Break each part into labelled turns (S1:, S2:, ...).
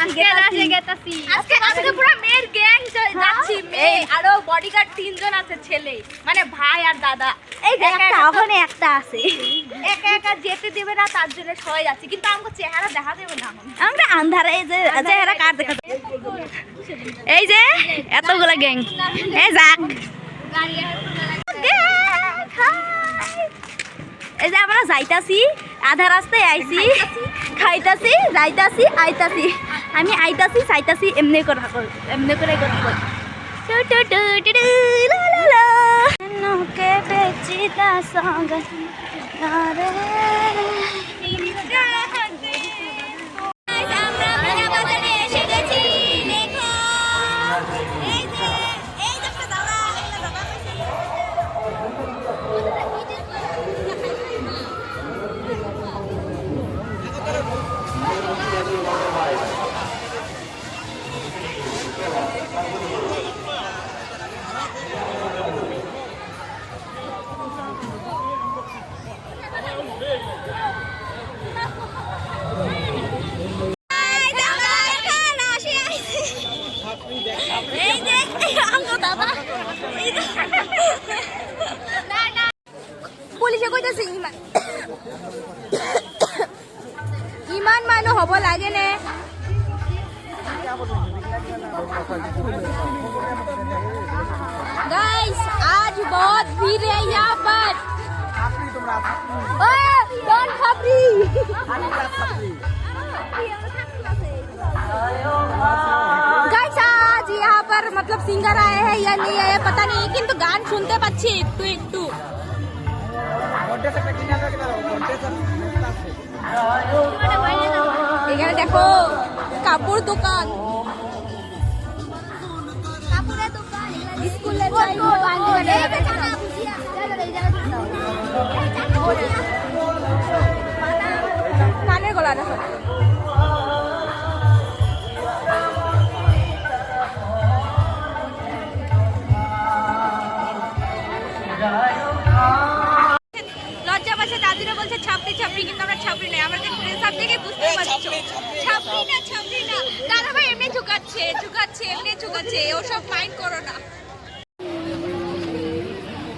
S1: আজকে পুরো মেয়ের গ্যাং যাচ্ছি মেয়ে আরো বডিগার্ড 3 জন আছে ছেলে মানে ভাই আর দাদা
S2: এই যে একটা ওখানে একটা আছে
S1: একা একা যেতে দেবে না তার জন্য সবাই যাচ্ছে কিন্তু আমাকে চেহারা দেখা দেবে না
S2: আমরা আন্ধারে এই যে চেহারা কার দেখা এই যে এতগুলা গ্যাং এই যাক এই যে আমরা যাইতাছি আধা রাস্তায় আইছি খাইতাছি যাইতাছি আইতাছি আমি আইতাছি চাইতাছি এমনি করে কথা কই কে বেচিতা সঙ্গ রে পুলিশে কইতাছে ইমান মানুষ হব লাগে নে गाइस आज बहुत भीड़ है यहाँ पर डोंट खबरी गाइस आज यहाँ पर मतलब सिंगर आए हैं या नहीं आए पता नहीं किंतु गान सुनते पाচ্ছি একটু একটু এখানে দেখো কাপড় দোকান স্কুলের কানের গলা দেখো লজ্জা পাচ্ছে দাদিরা বলছে ছাপড়ি ছাপড়ি কিন্তু আমরা ছাপড়ি নাই আমাদের সব থেকে বুঝতে পারছো ছাপড়ি না দাদা ভাই এমনি ঝুকাচ্ছে এমনি ঝুকাচ্ছে ওসব মাইন্ড করো না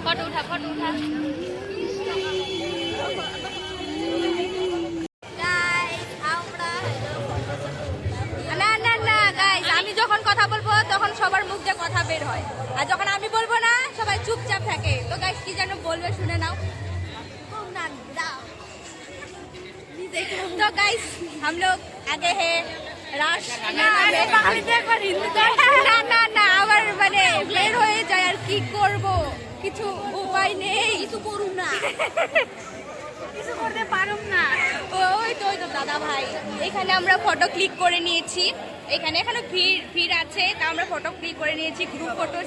S2: ফটো উঠা আমি যখন কথা বলবো তখন সবার মুখ দিয়ে কথা বের হয় আর যখন আমি বলবো না সবাই চুপচাপ থাকে তো গাইস কি যেন বলবে শুনে নাও तो गाइस हम लोग आगे है রাশ না আবার মানে বের হয়ে যায় আর কি করব কিছু উপায় নেই কিছু করুম না কিছু করতে পারুম না ওই তো দাদা ভাই এখানে আমরা ফটো ক্লিক করে নিয়েছি এখানে ভিড় আছে তা আমরা ফটো ক্লিক করে নিয়েছি গ্রুপ ফটো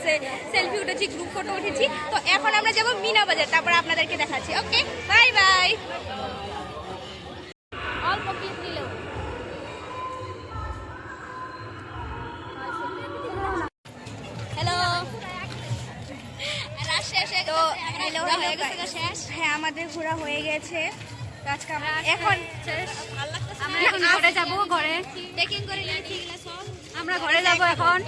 S2: সেলফি উঠেছি গ্রুপ ফটো উঠেছি তো এখন আমরা যাব মিনা বাজার তারপর আপনাদেরকে দেখাচ্ছি ওকে বাই বাই অল্প ক্লিপ নিলেও হ্যালো তো হ্যাঁ আমাদের ঘোরা হয়ে গেছে আজকে এখন ঘরে যাবো আমরা ঘরে যাবো এখন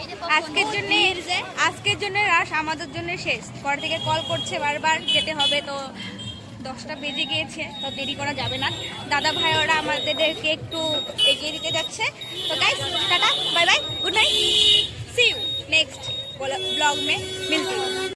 S2: আজকের জন্য রাশ আমাদের জন্য শেষ ঘর থেকে কল করছে বারবার যেতে হবে তো 10টা বেজে গিয়েছে তো দেরি করা যাবে না দাদা ভাই ওরা আমাদেরকে একটু এগিয়ে দিতে যাচ্ছে তো guys tata bye bye good night see you next blog में मिलते हैं।